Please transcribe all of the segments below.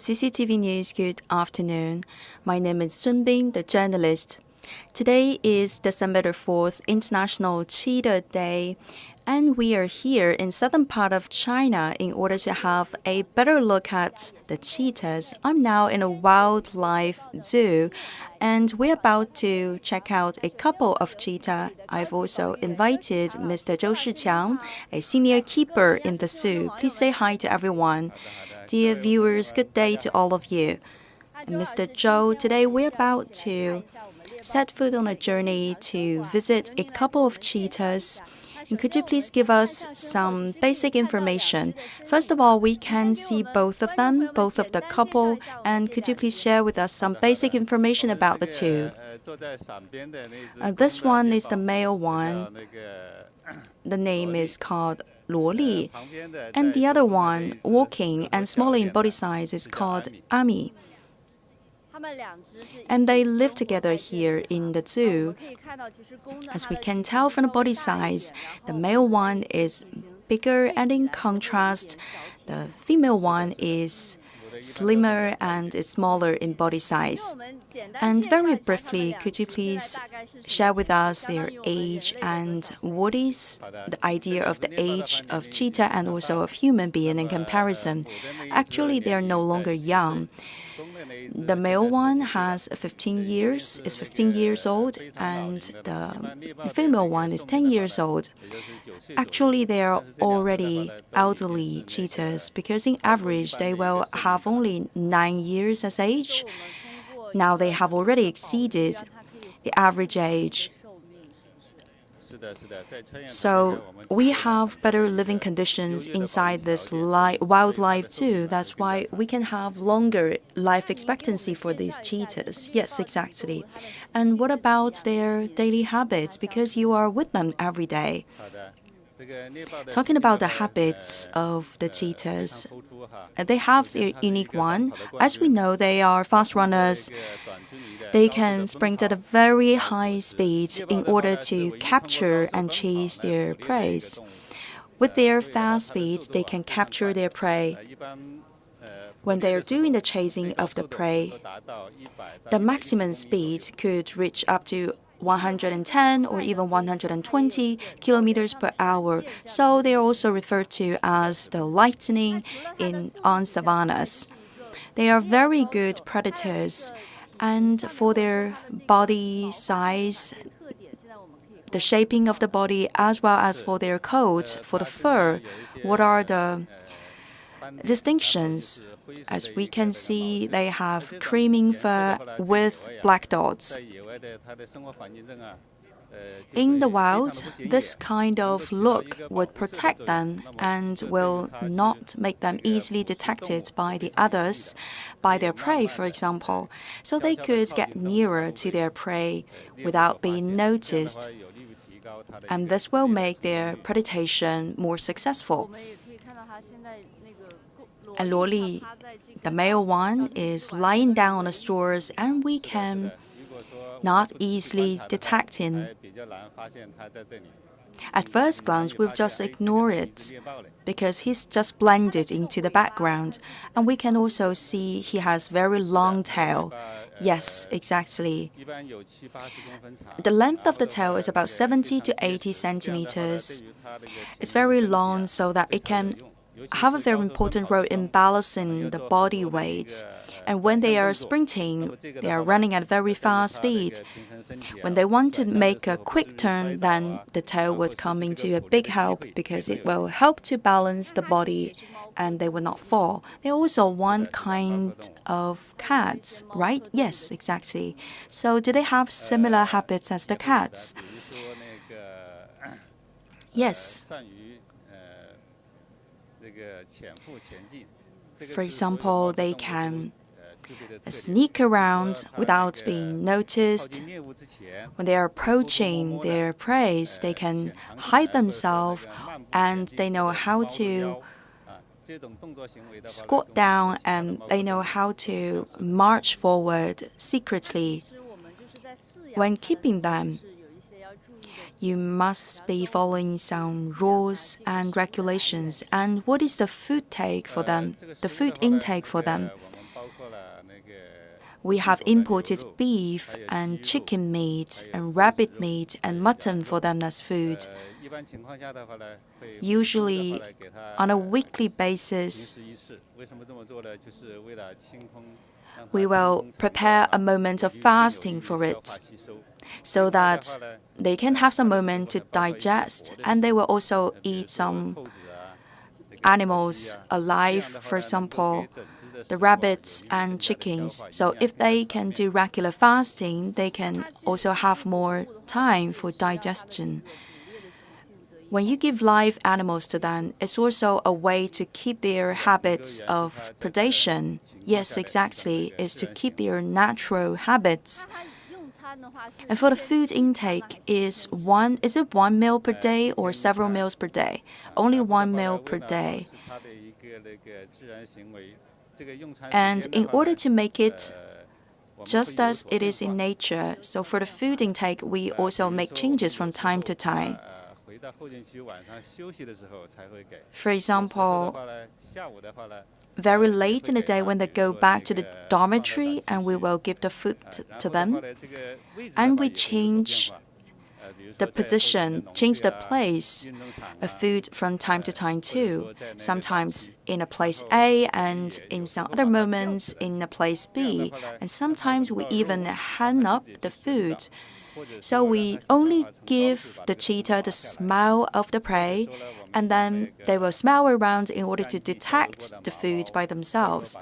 CCTV News, good afternoon. My name is Sun Bin, the journalist. Today is December the 4th, International Cheetah Day, and we are here in southern part of China in order to have a better look at the cheetahs. I'm now in a wildlife zoo, and we're about to check out a couple of cheetah. I've also invited Mr. Zhou Shiqiang, a senior keeper in the zoo. Please say hi to everyone. Dear viewers, good day to all of you. And Mr. Zhou, today we're about to set foot on a journey to visit a couple of cheetahs. And could you please give us some basic information? First of all, we can see both of them, both of the couple, and could you please share with us some basic information about the two? This one is the male one. The name is called Luoli, and the other one, walking and smaller in body size, is called Ami. And they live together here in the zoo. As we can tell from the body size, the male one is bigger, and in contrast, the female one is slimmer and is smaller in body size. And very briefly, could you please share with us their age and what is the idea of the age of cheetah and also of human being in comparison? Actually, they are no longer young. The male one is 15 years old, and the female one is 10 years old. Actually, they are already elderly cheetahs because in average they will have only 9 years as age. Now they have already exceeded the average age. So we have better living conditions inside this wildlife too. That's why we can have longer life expectancy for these cheetahs. Yes, exactly. And what about their daily habits? Because you are with them every day. Talking about the habits of the cheetahs, they have a unique one. As we know, they are fast runners. They can sprint at a very high speed in order to capture and chase their prey. With their fast speed, they can capture their prey. When they are doing the chasing of the prey, the maximum speed could reach up to 110 or even 120 kilometers per hour. So they are also referred to as the lightning on savannas. They are very good predators. And for their body size, the shaping of the body, as well as for their coat, for the fur, what are the distinctions? As we can see, they have creaming fur with black dots. In the wild, this kind of look would protect them and will not make them easily detected by the others, by their prey, for example. So they could get nearer to their prey without being noticed. And this will make their predation more successful. And Luoli, the male one, is lying down on the straws, and we can not easily detect him. At first glance, we'll just ignore it because he's just blended into the background. And we can also see he has very long tail. Yes, exactly. The length of the tail is about 70 to 80 centimeters. It's very long so that it can have a very important role in balancing the body weight. And when they are sprinting, they are running at very fast speed. When they want to make a quick turn, then the tail would come into a big help because it will help to balance the body and they will not fall. They're also one kind of cats, right? Yes, exactly. So do they have similar habits as the cats? Yes. For example, they can sneak around without being noticed. When they are approaching their prey, they can hide themselves, and they know how to squat down, and they know how to march forward secretly. When keeping them, you must be following some rules and regulations. And what is the food intake for them? We have imported beef and chicken meat and rabbit meat and mutton for them as food. Usually, on a weekly basis, we will prepare a moment of fasting for it so that they can have some moment to digest, and they will also eat some animals alive, for example, the rabbits and chickens. So if they can do regular fasting, they can also have more time for digestion. When you give live animals to them, it's also a way to keep their habits of predation. Yes, exactly, is to keep their natural habits. And for the food intake, is it one meal per day or several meals per day? Only one meal per day. And in order to make it just as it is in nature, so for the food intake, we also make changes from time to time. For example, very late in the day when they go back to the dormitory, and we will give the food to them, and we change the position, change the place of food from time to time too. Sometimes in a place A, and in some other moments in a place B, and sometimes we even hand up the food. So we only give the cheetah the smell of the prey, and then they will smell around in order to detect the food by themselves.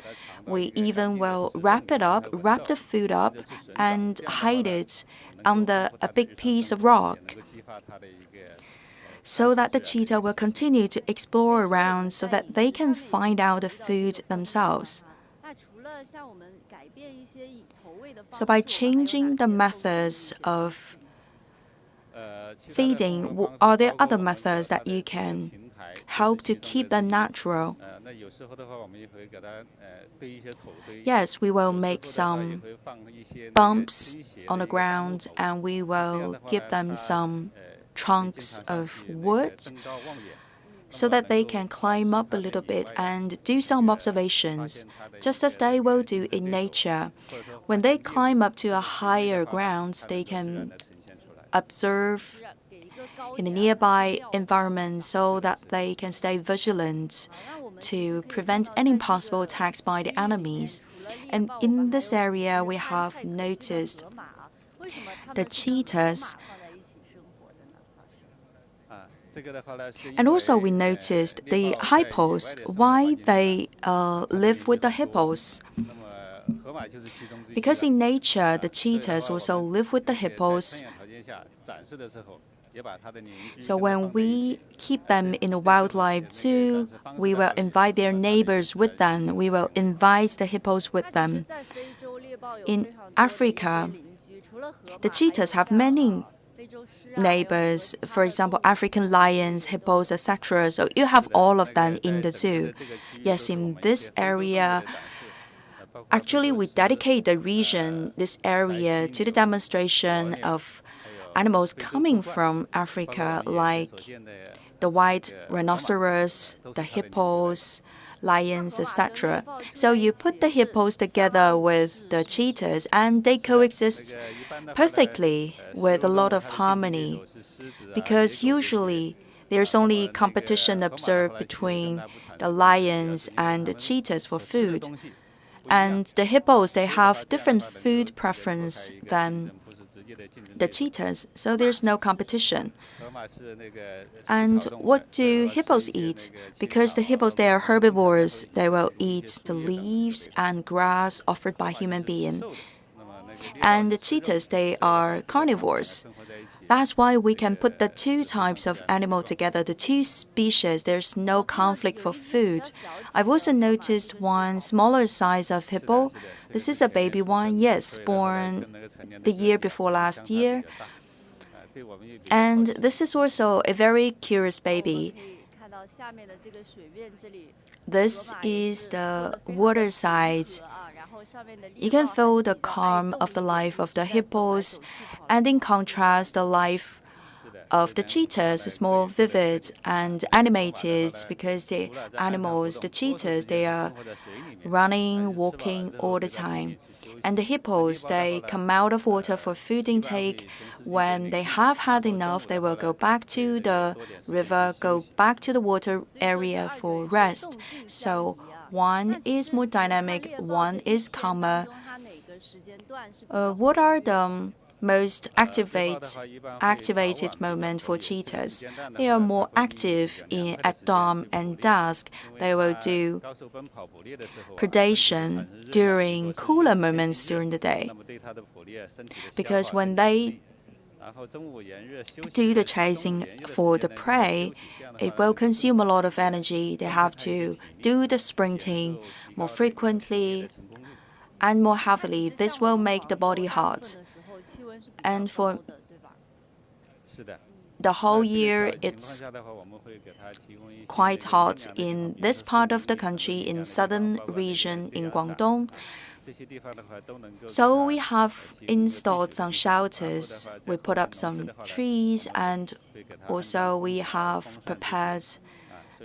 We even will wrap the food up, and hide it under a big piece of rock, so that the cheetah will continue to explore around so that they can find out the food themselves. So by changing the methods of feeding, are there other methods that you can help to keep them natural? Yes, we will make some bumps on the ground, and we will give them some trunks of wood so that they can climb up a little bit and do some observations, just as they will do in nature. When they climb up to a higher ground, they can observe in a nearby environment so that they can stay vigilant to prevent any possible attacks by the enemies. And in this area, we have noticed the cheetahs. And also we noticed the hippos, why they live with the hippos. Because in nature, the cheetahs also live with the hippos. So when we keep them in a wildlife zoo, we will invite their neighbors with them. We will invite the hippos with them. In Africa, the cheetahs have many neighbors, for example, African lions, hippos, etc. So you have all of them in the zoo. Yes, in this area, actually we dedicate the region, this area, to the demonstration of animals coming from Africa, like the white rhinoceros, the hippos, lions, etc. So you put the hippos together with the cheetahs, and they coexist perfectly with a lot of harmony, because usually there's only competition observed between the lions and the cheetahs for food. And the hippos, they have different food preference than the cheetahs, so there's no competition. And what do hippos eat? Because the hippos, they are herbivores, they will eat the leaves and grass offered by human beings. And the cheetahs, they are carnivores. That's why we can put the two types of animal together, the two species. There's no conflict for food. I've also noticed one smaller size of hippo. This is a baby one, yes, born the year before last year. And this is also a very curious baby. This is the water side. You can feel the calm of the life of the hippos, and in contrast, the life of the cheetahs is more vivid and animated, because the animals, the cheetahs, they are running, walking all the time. And the hippos, they come out of water for food intake. When they have had enough, they will go back to the river, go back to the water area for rest. So one is more dynamic, one is calmer. What are the most activated moment for cheetahs? They are more active at dawn and dusk. They will do predation during cooler moments during the day. Because when they do the chasing for the prey, it will consume a lot of energy. They have to do the sprinting more frequently and more heavily. This will make the body hot. And for the whole year, it's quite hot in this part of the country, in southern region, in Guangdong. So we have installed some shelters. We put up some trees, and also we have prepared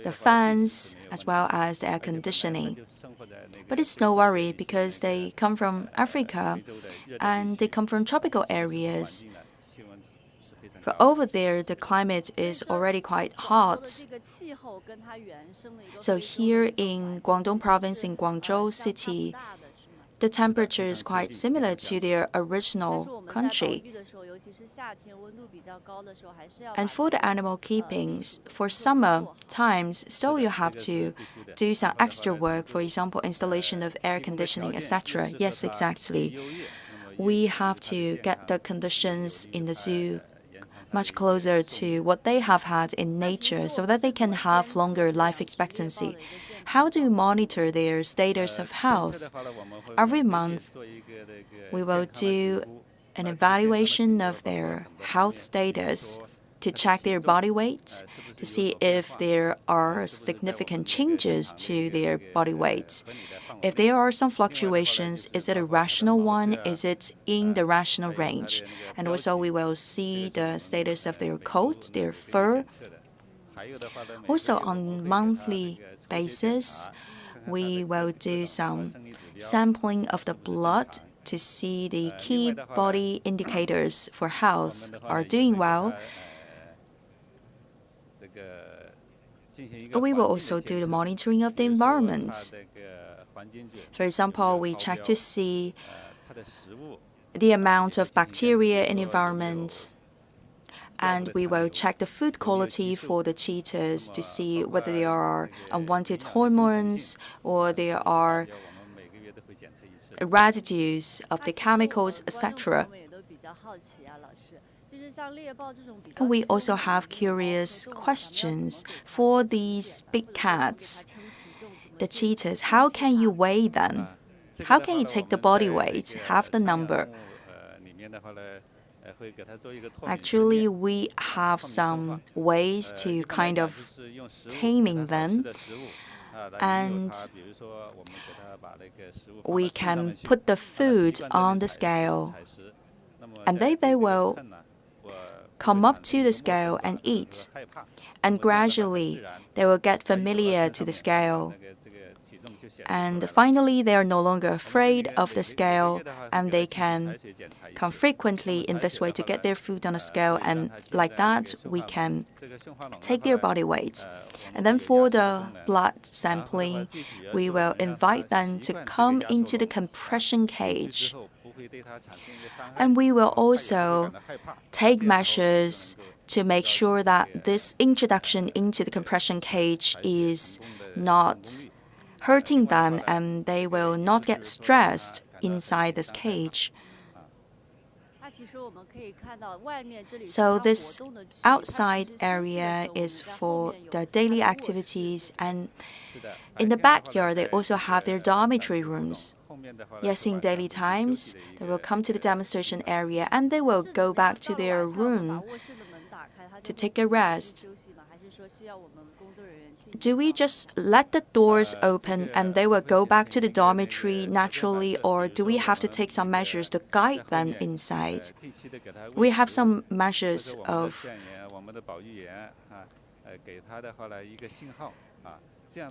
the fans as well as the air conditioning. But it's no worry because they come from Africa and they come from tropical areas. For over there, the climate is already quite hot. So here in Guangdong province, in Guangzhou city, the temperature is quite similar to their original country. And for the animal keeping, for summer times, still you have to do some extra work, for example, installation of air conditioning, etc. Yes, exactly. We have to get the conditions in the zoo much closer to what they have had in nature so that they can have longer life expectancy. How do you monitor their status of health? Every month, we will do an evaluation of their health status to check their body weight, to see if there are significant changes to their body weight. If there are some fluctuations, is it a rational one? Is it in the rational range? And also we will see the status of their coat, their fur. Also on monthly basis, we will do some sampling of the blood to see the key body indicators for health are doing well. We will also do the monitoring of the environment. For example, we check to see the amount of bacteria in the environment, and we will check the food quality for the cheetahs to see whether there are unwanted hormones or there are residues of the chemicals, etc. We also have curious questions for these big cats, the cheetahs. How can you weigh them? How can you take the body weight, have the number? Actually, we have some ways to kind of taming them, and we can put the food on the scale, and they will come up to the scale and eat, and gradually they will get familiar to the scale. And finally, they are no longer afraid of the scale, and they can come frequently in this way to get their food on a scale, and like that, we can take their body weight. And then for the blood sampling, we will invite them to come into the compression cage. And we will also take measures to make sure that this introduction into the compression cage is not hurting them and they will not get stressed inside this cage. So this outside area is for the daily activities, and in the backyard they also have their dormitory rooms. Yes, in daily times, they will come to the demonstration area and they will go back to their room to take a rest. Do we just let the doors open and they will go back to the dormitory naturally, or do we have to take some measures to guide them inside? We have some measures of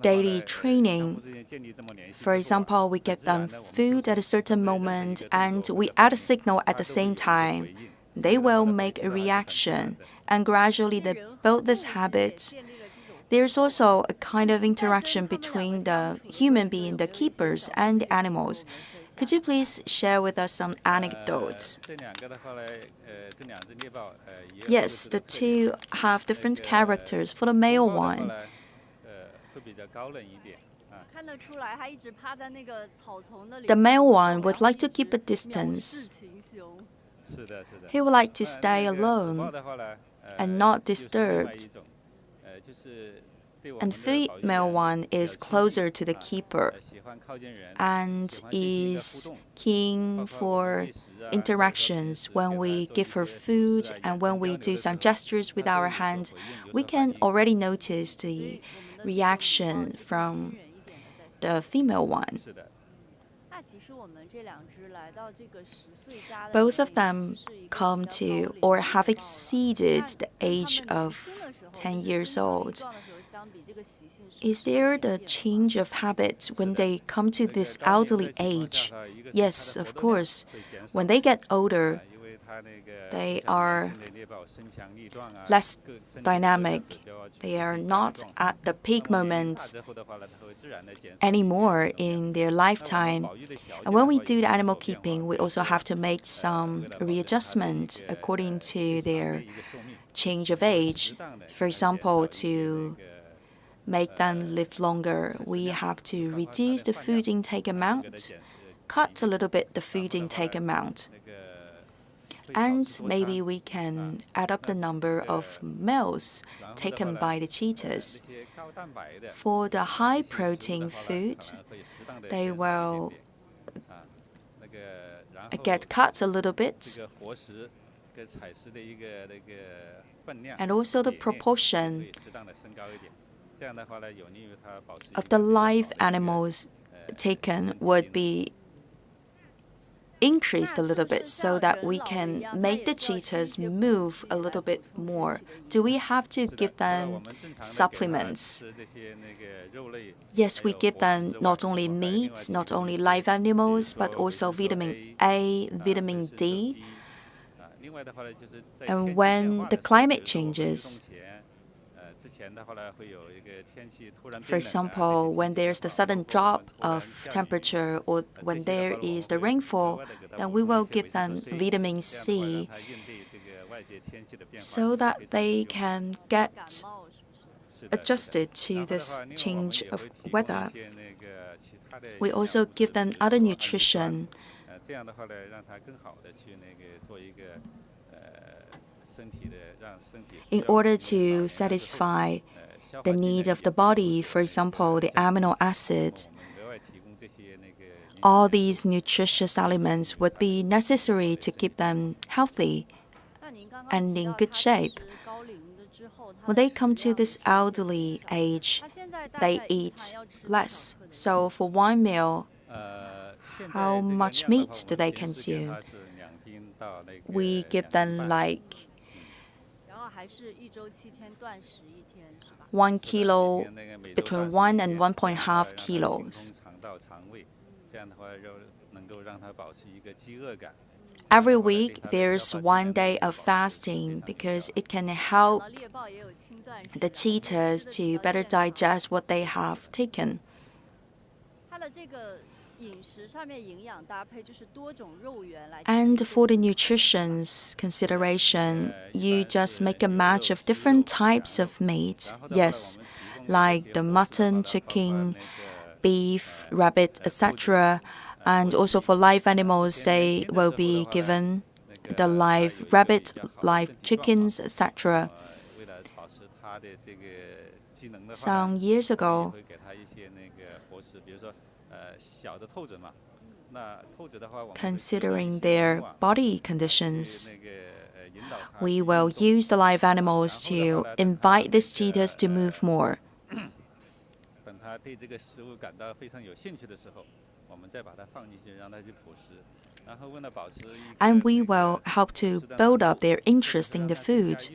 daily training. For example, we give them food at a certain moment and we add a signal at the same time. They will make a reaction and gradually they build this habit. There's also a kind of interaction between the human being, the keepers, and the animals. Could you please share with us some anecdotes? Yes, the two have different characters. For the male one, the male one would like to keep a distance. He would like to stay alone and not disturbed. And female one is closer to the keeper and is keen for interactions. When we give her food and when we do some gestures with our hands, we can already notice the reaction from the female one. Both of them come to or have exceeded the age of 10 years old. Is there the change of habits when they come to this elderly age? Yes, of course. When they get older, they are less dynamic. They are not at the peak moment anymore in their lifetime. And when we do the animal keeping, we also have to make some readjustments according to their change of age. For example, to make them live longer, we have to reduce the food intake amount, cut a little bit the food intake amount. And maybe we can add up the number of meals taken by the cheetahs. For the high protein food, they will get cut a little bit. And also the proportion of the live animals taken would be increased a little bit so that we can make the cheetahs move a little bit more. Do we have to give them supplements? Yes, we give them not only meat, not only live animals, but also vitamin A, vitamin D. And when the climate changes, for example, when there's the sudden drop of temperature or when there is the rainfall, then we will give them vitamin C so that they can get adjusted to this change of weather. We also give them other nutrition in order to satisfy the need of the body, for example, the amino acids. All these nutritious elements would be necessary to keep them healthy and in good shape. When they come to this elderly age, they eat less. So for one meal, how much meat do they consume? We give them like 1 kilo, between 1 and 1.5 kilos. Every week, there's 1 day of fasting because it can help the cheetahs to better digest what they have taken. And for the nutrition's consideration, you just make a match of different types of meat. Yes, like the mutton, chicken, beef, rabbit, etc. And also for live animals, they will be given the live rabbit, live chickens, etc. Some years ago, considering their body conditions, we will use the live animals to invite these cheetahs to move more. And we will help to build up their interest in the food.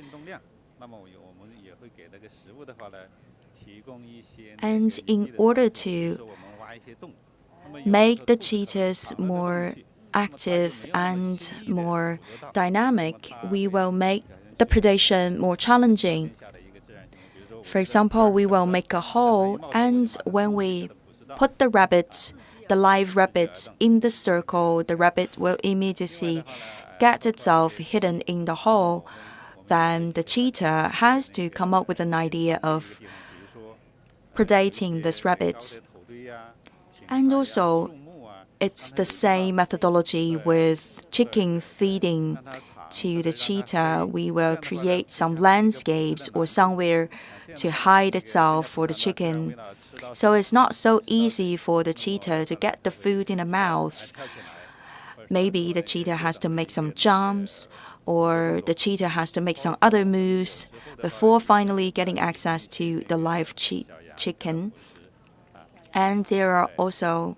And in order to make the cheetahs more active and more dynamic, we will make the predation more challenging. For example, we will make a hole, and when we put the rabbits, the live rabbits, in the circle, the rabbit will immediately get itself hidden in the hole. Then the cheetah has to come up with an idea of predating these rabbits. And also, it's the same methodology with chicken feeding to the cheetah. We will create some landscapes or somewhere to hide itself for the chicken. So it's not so easy for the cheetah to get the food in the mouth. Maybe the cheetah has to make some jumps, or the cheetah has to make some other moves before finally getting access to the live chicken. And there are also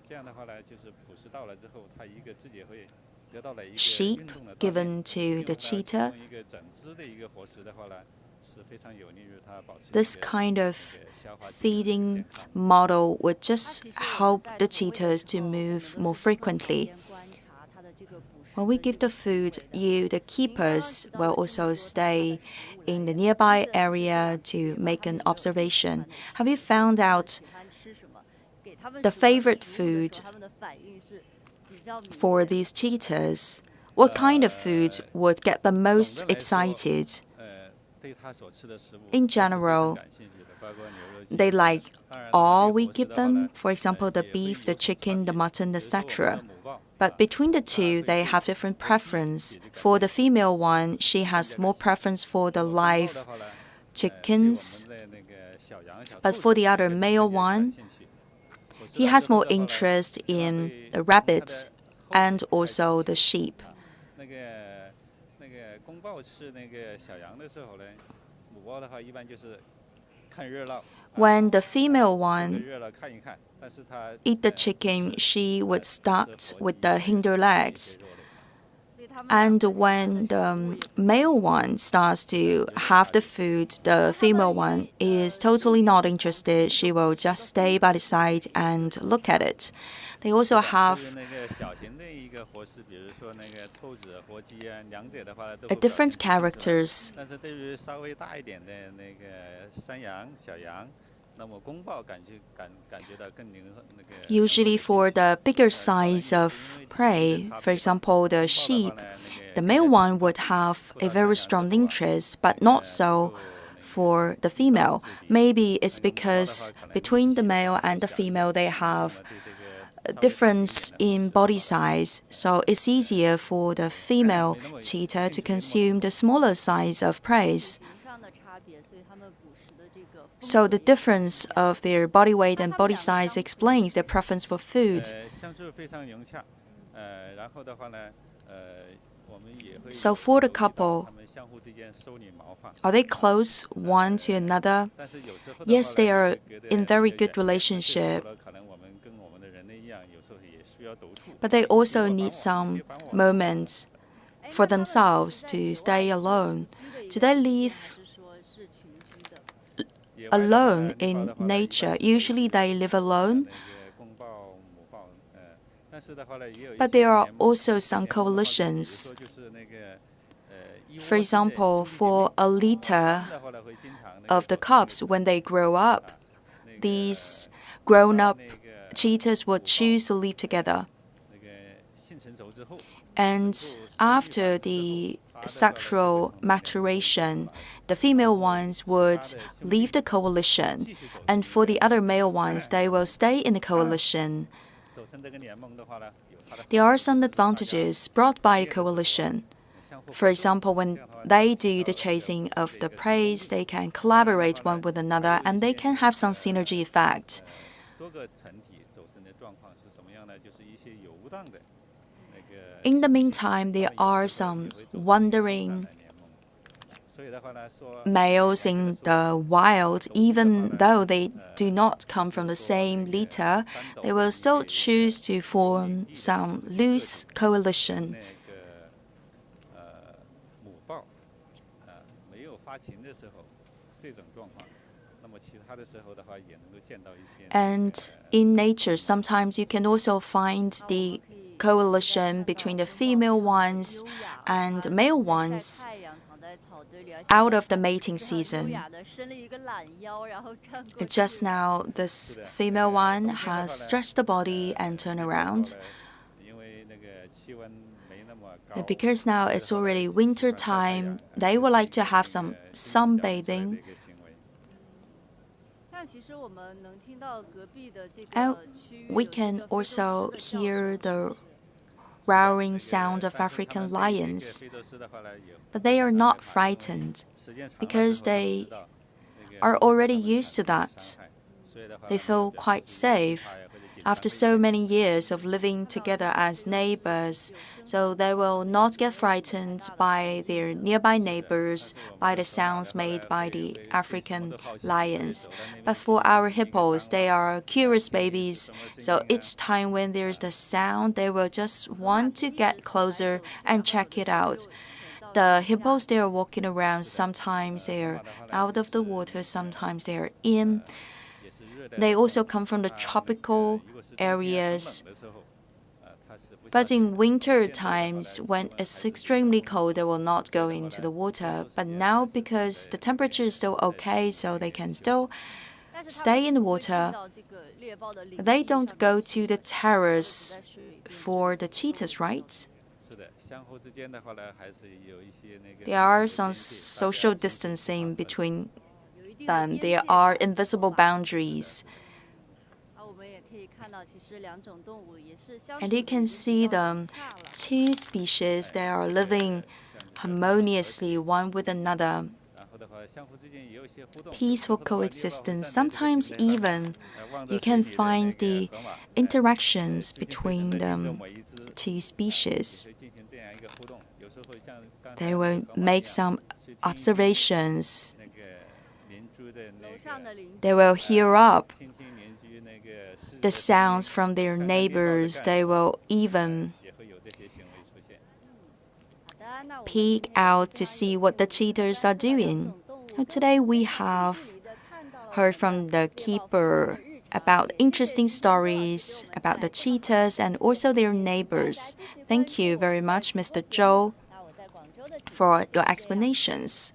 sheep given to the cheetah. This kind of feeding model would just help the cheetahs to move more frequently. When we give the food, the keepers will also stay in the nearby area to make an observation. Have you found out the favorite food for these cheetahs? What kind of food would get them most excited? In general, they like all we give them, for example, the beef, the chicken, the mutton, etc. But between the two, they have different preference. For the female one, she has more preference for the live chickens. But for the other male one, he has more interest in the rabbits and also the sheep. When the female one eat the chicken, she would start with the hinder legs. And when the male one starts to have the food, the female one is totally not interested. She will just stay by the side and look at it. They also have different characters. Usually for the bigger size of prey, for example, the sheep, the male one would have a very strong interest, but not so for the female. Maybe it's because between the male and the female, they have a difference in body size, so it's easier for the female cheetah to consume the smaller size of prey. So the difference of their body weight and body size explains their preference for food. So for the couple, are they close one to another? Yes, they are in very good relationship. But they also need some moments for themselves to stay alone. Do they live alone in nature? Usually they live alone. But there are also some coalitions. For example, for a litter of the cubs, when they grow up, these grown-up cheetahs would choose to live together. And after the sexual maturation, the female ones would leave the coalition, and for the other male ones, they will stay in the coalition. There are some advantages brought by the coalition. For example, when they do the chasing of the prey, they can collaborate one with another, and they can have some synergy effect. In the meantime, there are some wandering males in the wild. Even though they do not come from the same litter, they will still choose to form some loose coalition. And in nature, sometimes you can also find the coalition between the female ones and male ones out of the mating season. Just now, this female one has stretched the body and turned around. Because now it's already winter time, they would like to have some sunbathing. And we can also hear the roaring sound of African lions. But they are not frightened because they are already used to that. They feel quite safe after so many years of living together as neighbors, so they will not get frightened by their nearby neighbors, by the sounds made by the African lions. But for our hippos, they are curious babies, so each time when there's the sound, they will just want to get closer and check it out. The hippos, they are walking around. Sometimes they are out of the water, sometimes they are in. They also come from the tropical areas. But in winter times, when it's extremely cold, they will not go into the water. But now, because the temperature is still okay, so they can still stay in the water, they don't go to the terrace for the cheetahs, right? There are some social distancing between them. There are invisible boundaries. And you can see the two species, they are living harmoniously one with another. Peaceful coexistence. Sometimes even you can find the interactions between the two species. They will make some observations. They will hear up the sounds from their neighbors. They will even peek out to see what the cheetahs are doing. Today we have heard from the keeper about interesting stories about the cheetahs and also their neighbors. Thank you very much, Mr. Zhou, for your explanations.